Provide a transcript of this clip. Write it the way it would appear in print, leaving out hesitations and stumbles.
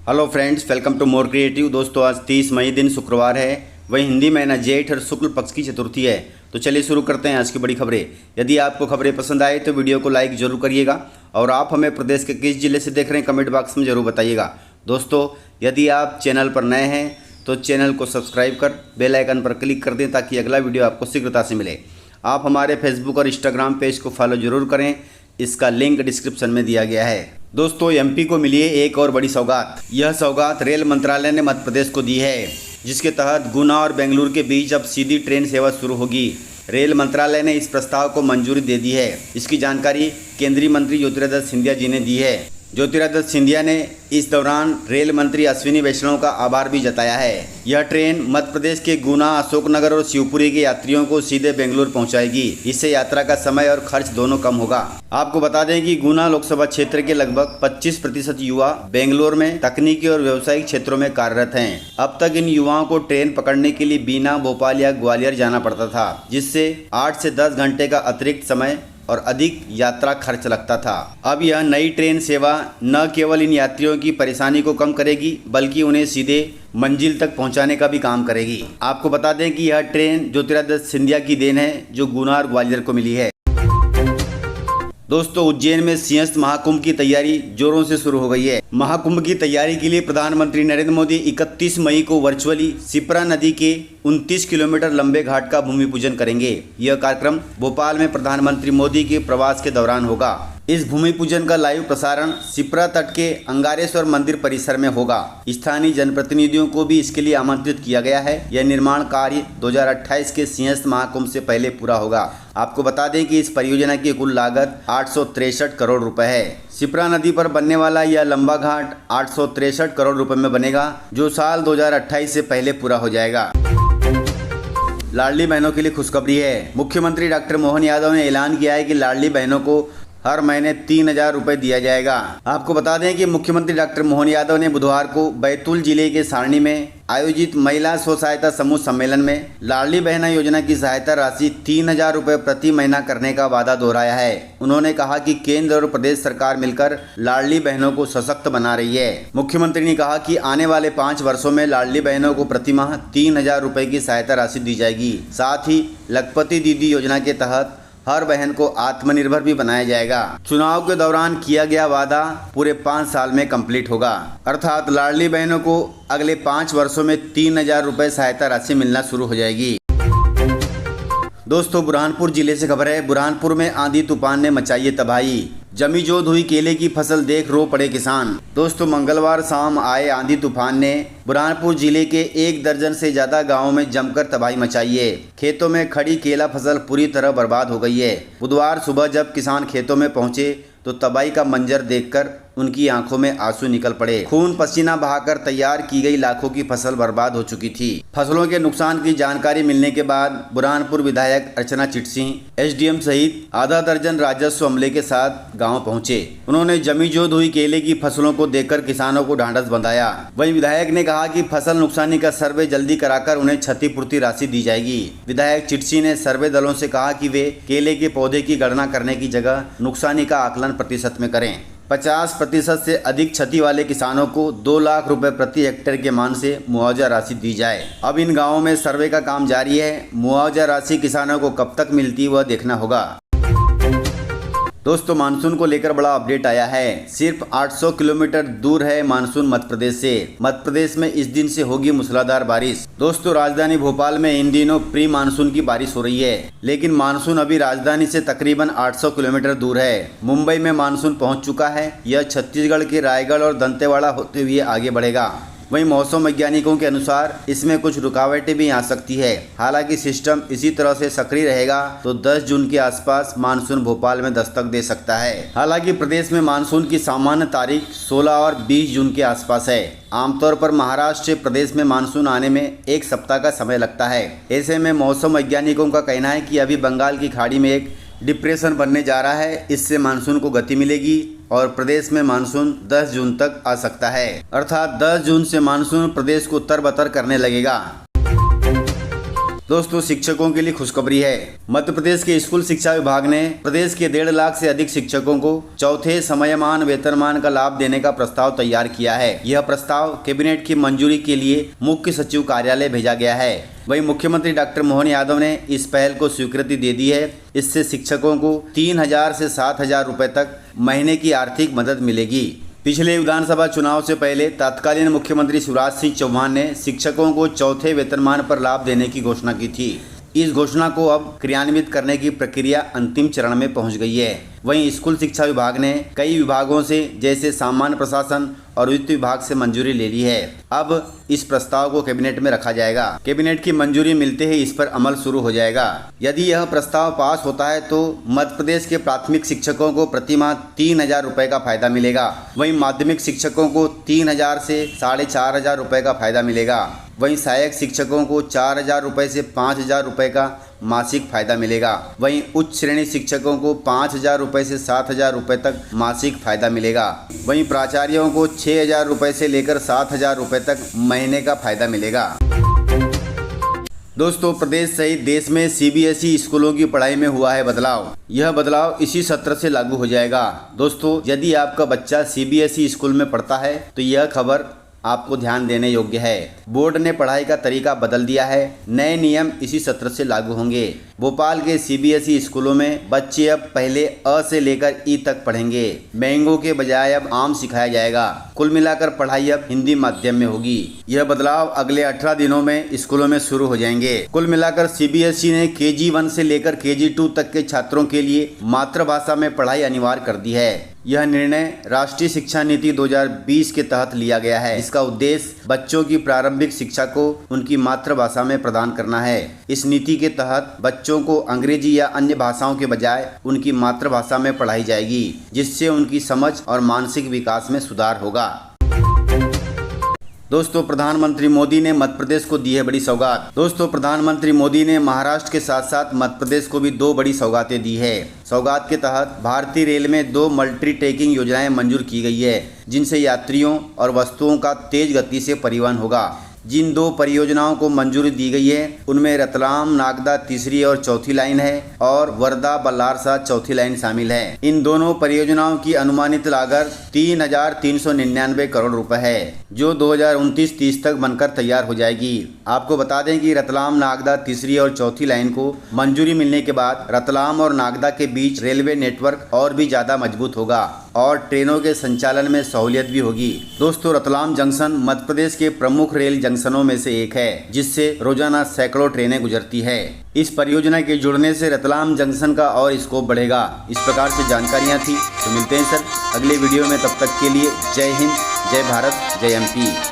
Hello friends, welcome to more creative. दोस्तों, आज 30 मई दिन शुक्रवार है, वही हिंदी महीना जेठ और शुक्ल पक्ष की चतुर्थी है। तो चलिए शुरू करते हैं आज की बड़ी खबरें। यदि आपको खबरें पसंद आए तो वीडियो को लाइक जरूर करिएगा और आप हमें प्रदेश के किस जिले से देख रहे हैं कमेंट बॉक्स में जरूर बताइएगा। दोस्तों, यदि आप चैनल पर नए हैं तो चैनल को सब्सक्राइब कर बेल आइकन पर क्लिक कर दें ताकि अगला वीडियो आपको शीघ्रता से मिले। आप हमारे फेसबुक और इंस्टाग्राम पेज को फॉलो जरूर करें, इसका लिंक डिस्क्रिप्शन में दिया गया है। दोस्तों, एमपी को मिली है एक और बड़ी सौगात। यह सौगात रेल मंत्रालय ने मध्य प्रदेश को दी है, जिसके तहत गुना और बेंगलुरु के बीच अब सीधी ट्रेन सेवा शुरू होगी। रेल मंत्रालय ने इस प्रस्ताव को मंजूरी दे दी है। इसकी जानकारी केंद्रीय मंत्री ज्योतिरादित्य सिंधिया जी ने दी है। ज्योतिरादित्य सिंधिया ने इस दौरान रेल मंत्री अश्विनी वैष्णव का आभार भी जताया है। यह ट्रेन मध्य प्रदेश के गुना, अशोकनगर और शिवपुरी के यात्रियों को सीधे बेंगलुरु पहुंचाएगी। इससे यात्रा का समय और खर्च दोनों कम होगा। आपको बता दें कि गुना लोकसभा क्षेत्र के लगभग 25% युवा बेंगलुरु में तकनीकी और व्यावसायिक क्षेत्रों में कार्यरत हैं। अब तक इन युवाओं को ट्रेन पकड़ने के लिए बीना, भोपाल या ग्वालियर जाना पड़ता था, जिससे 8 से 10 घंटे का अतिरिक्त समय और अधिक यात्रा खर्च लगता था। अब यह नई ट्रेन सेवा न केवल इन यात्रियों की परेशानी को कम करेगी बल्कि उन्हें सीधे मंजिल तक पहुंचाने का भी काम करेगी। आपको बता दें कि यह ट्रेन ज्योतिरादित्य सिंधिया की देन है, जो गुना और ग्वालियर को मिली है। दोस्तों, उज्जैन में सिंहस्थ महाकुंभ की तैयारी जोरों से शुरू हो गई है। महाकुंभ की तैयारी के लिए प्रधानमंत्री नरेंद्र मोदी 31 मई को वर्चुअली शिप्रा नदी के 29 किलोमीटर लंबे घाट का भूमि पूजन करेंगे। यह कार्यक्रम भोपाल में प्रधानमंत्री मोदी के प्रवास के दौरान होगा। इस भूमि पूजन का लाइव प्रसारण शिप्रा तट के अंगारेश्वर मंदिर परिसर में होगा। स्थानीय जनप्रतिनिधियों को भी इसके लिए आमंत्रित किया गया है। यह निर्माण कार्य 2028 के सिंहस्थ महाकुंभ से पहले पूरा होगा। आपको बता दें कि इस परियोजना की कुल लागत 863 करोड़ रुपए है। शिप्रा नदी पर बनने वाला यह लंबा घाट 863 करोड़ रुपए में बनेगा, जो साल 2028 से पहले पूरा हो जाएगा। लाडली बहनों के लिए खुशखबरी है। मुख्यमंत्री डॉक्टर मोहन यादव ने ऐलान किया है कि लाडली बहनों को हर महीने 3000 रुपए दिया जाएगा। आपको बता दें कि मुख्यमंत्री डॉक्टर मोहन यादव ने बुधवार को बैतूल जिले के सारणी में आयोजित महिला स्व सहायता समूह सम्मेलन में लाडली बहना योजना की सहायता राशि 3000 रुपए प्रति महीना करने का वादा दोहराया है। उन्होंने कहा कि केंद्र और प्रदेश सरकार मिलकर लाडली बहनों को सशक्त बना रही है। मुख्यमंत्री ने कहा कि आने वाले 5 वर्षों में लाडली बहनों को प्रति माह 3000 रुपए की सहायता राशि दी जाएगी। साथ ही लखपति दीदी योजना के तहत हर बहन को आत्मनिर्भर भी बनाया जाएगा। चुनाव के दौरान किया गया वादा पूरे 5 साल में कंप्लीट होगा, अर्थात लाडली बहनों को अगले 5 वर्षों में 3000 रुपए सहायता राशि मिलना शुरू हो जाएगी। दोस्तों, बुरहानपुर जिले से खबर है। बुरहानपुर में आंधी तूफान ने मचाई है तबाही। जमी जोत हुई केले की फसल देख रो पड़े किसान। दोस्तों, मंगलवार शाम आए आंधी तूफान ने बुरहानपुर जिले के 1 दर्जन से ज्यादा गांवों में जमकर तबाही मचाई है। खेतों में खड़ी केला फसल पूरी तरह बर्बाद हो गई है। बुधवार सुबह जब किसान खेतों में पहुंचे तो तबाही का मंजर देखकर उनकी आंखों में आंसू निकल पड़े। खून पसीना बहाकर तैयार की गई लाखों की फसल बर्बाद हो चुकी थी। फसलों के नुकसान की जानकारी मिलने के बाद बुरहानपुर विधायक अर्चना चिटसिंह, एसडीएम सहित आधा दर्जन राजस्व अमले के साथ गांव पहुंचे। उन्होंने जमी जोत हुई केले की फसलों को देखकर किसानों को ढांढस बंधाया। वहीं विधायक ने कहा कि फसल नुकसानी का सर्वे जल्दी कराकर उन्हें क्षतिपूर्ति राशि दी जाएगी। विधायक चिटसिंह ने सर्वे दलों से कहा कि वे केले के पौधे की गणना करने की जगह नुकसानी का आकलन प्रतिशत में करें। 50% से अधिक क्षति वाले किसानों को 2 लाख रुपए प्रति हेक्टेयर के मान से मुआवजा राशि दी जाए। अब इन गांवों में सर्वे का काम जारी है। मुआवजा राशि किसानों को कब तक मिलती वह देखना होगा। दोस्तों, मानसून को लेकर बड़ा अपडेट आया है। सिर्फ 800 किलोमीटर दूर है मानसून मध्य प्रदेश से। मध्य प्रदेश में इस दिन से होगी मूसलाधार बारिश। दोस्तों, राजधानी भोपाल में इन दिनों प्री मानसून की बारिश हो रही है, लेकिन मानसून अभी राजधानी से तकरीबन 800 किलोमीटर दूर है। मुंबई में मानसून पहुंच चुका है। यह छत्तीसगढ़ के रायगढ़ और दंतेवाड़ा होते हुए आगे बढ़ेगा। वहीं मौसम वैज्ञानिकों के अनुसार इसमें कुछ रुकावटें भी आ सकती है। हालांकि सिस्टम इसी तरह से सक्रिय रहेगा तो 10 जून के आसपास मानसून भोपाल में दस्तक दे सकता है। हालांकि प्रदेश में मानसून की सामान्य तारीख 16 और 20 जून के आसपास है। आमतौर पर महाराष्ट्र से प्रदेश में मानसून आने में 1 सप्ताह का समय लगता है। ऐसे में मौसम वैज्ञानिकों का कहना है कि अभी बंगाल की खाड़ी में एक डिप्रेशन बनने जा रहा है। इससे मानसून को गति मिलेगी और प्रदेश में मानसून 10 जून तक आ सकता है, अर्थात 10 जून से मानसून प्रदेश को उत्तर बतर करने लगेगा। दोस्तों शिक्षकों के लिए खुशखबरी है। मध्य प्रदेश के स्कूल शिक्षा विभाग ने प्रदेश के 1.5 लाख से अधिक शिक्षकों को चौथे समयमान वेतनमान का लाभ देने का प्रस्ताव तैयार किया है। यह प्रस्ताव कैबिनेट की मंजूरी के लिए मुख्य सचिव कार्यालय भेजा गया है। वहीं मुख्यमंत्री डॉक्टर मोहन यादव ने इस पहल को स्वीकृति दे दी है। इससे शिक्षकों को 3,000 से 7,000 रुपए तक महीने की आर्थिक मदद मिलेगी। पिछले विधानसभा चुनाव से पहले तत्कालीन मुख्यमंत्री शिवराज सिंह चौहान ने शिक्षकों को चौथे वेतनमान पर लाभ देने की घोषणा की थी। इस घोषणा को अब क्रियान्वित करने की प्रक्रिया अंतिम चरण में पहुंच गई है। वहीं स्कूल शिक्षा विभाग ने कई विभागों से जैसे सामान्य प्रशासन और वित्त विभाग से मंजूरी ले ली है। अब इस प्रस्ताव को कैबिनेट में रखा जाएगा। कैबिनेट की मंजूरी मिलते ही इस पर अमल शुरू हो जाएगा। यदि यह प्रस्ताव पास होता है तो मध्य प्रदेश के प्राथमिक शिक्षकों को प्रतिमाह 3,000 रुपए का फायदा मिलेगा। वहीं माध्यमिक शिक्षकों को 3,000 से 4,500 रुपए का फायदा मिलेगा। वहीं सहायक शिक्षकों को 4,000 रुपए से 5,000 रुपए का मासिक फायदा मिलेगा। वहीं उच्च श्रेणी शिक्षकों को 5,000 रुपए से 7,000 रुपए तक मासिक फायदा मिलेगा। वहीं प्राचार्यों को 6,000 रुपए से लेकर 7,000 रुपए तक महीने का फायदा मिलेगा। दोस्तों प्रदेश सहित देश में CBSE स्कूलों की पढ़ाई में हुआ है बदलाव। यह बदलाव इसी सत्र से लागू हो जाएगा। दोस्तों यदि आपका बच्चा CBSE स्कूल में पढ़ता है तो यह खबर आपको ध्यान देने योग्य है। बोर्ड ने पढ़ाई का तरीका बदल दिया है। नए नियम इसी सत्र से लागू होंगे। भोपाल के CBSE स्कूलों में बच्चे अब पहले अ से लेकर ई तक पढ़ेंगे। मैंगो के बजाय अब आम सिखाया जाएगा। कुल मिलाकर पढ़ाई अब हिंदी माध्यम में होगी। यह बदलाव अगले 18 दिनों में स्कूलों में शुरू हो जाएंगे। कुल मिलाकर CBSE ने KG1 से लेकर KG2 तक के छात्रों के लिए मातृभाषा में पढ़ाई अनिवार्य कर दी है। यह निर्णय राष्ट्रीय शिक्षा नीति 2020 के तहत लिया गया है। इसका उद्देश्य बच्चों की प्रारंभिक शिक्षा को उनकी मातृभाषा में प्रदान करना है। इस नीति के तहत बच्चों को अंग्रेजी या अन्य भाषाओं के बजाय उनकी मातृभाषा में पढ़ाई जाएगी, जिससे उनकी समझ और मानसिक विकास में सुधार होगा। दोस्तों प्रधानमंत्री मोदी ने मध्य प्रदेश को दी है बड़ी सौगात। दोस्तों प्रधानमंत्री मोदी ने महाराष्ट्र के साथ साथ मध्य प्रदेश को भी 2 बड़ी सौगातें दी है। सौगात के तहत भारतीय रेल में 2 मल्टी ट्रैकिंग योजनाएं मंजूर की गई है, जिनसे यात्रियों और वस्तुओं का तेज गति से परिवहन होगा। जिन 2 परियोजनाओं को मंजूरी दी गई है उनमें रतलाम नागदा तीसरी और चौथी लाइन है और वर्धा बल्लारसा चौथी लाइन शामिल है। इन दोनों परियोजनाओं की अनुमानित लागत 3,399 करोड़ रुपए है, जो 2029-30 तक बनकर तैयार हो जाएगी। आपको बता दें कि रतलाम नागदा तीसरी और चौथी लाइन को मंजूरी मिलने के बाद रतलाम और नागदा के बीच रेलवे नेटवर्क और भी ज्यादा मजबूत होगा और ट्रेनों के संचालन में सहूलियत भी होगी। दोस्तों रतलाम जंक्शन मध्य प्रदेश के प्रमुख रेल जंक्शनों में से एक है, जिससे रोजाना सैकड़ों ट्रेनें गुजरती है। इस परियोजना के जुड़ने से रतलाम जंक्शन का और स्कोप बढ़ेगा। इस प्रकार से जानकारियां थी। तो मिलते हैं सर अगले वीडियो में, तब तक के लिए जय हिंद, जय भारत, जय MP।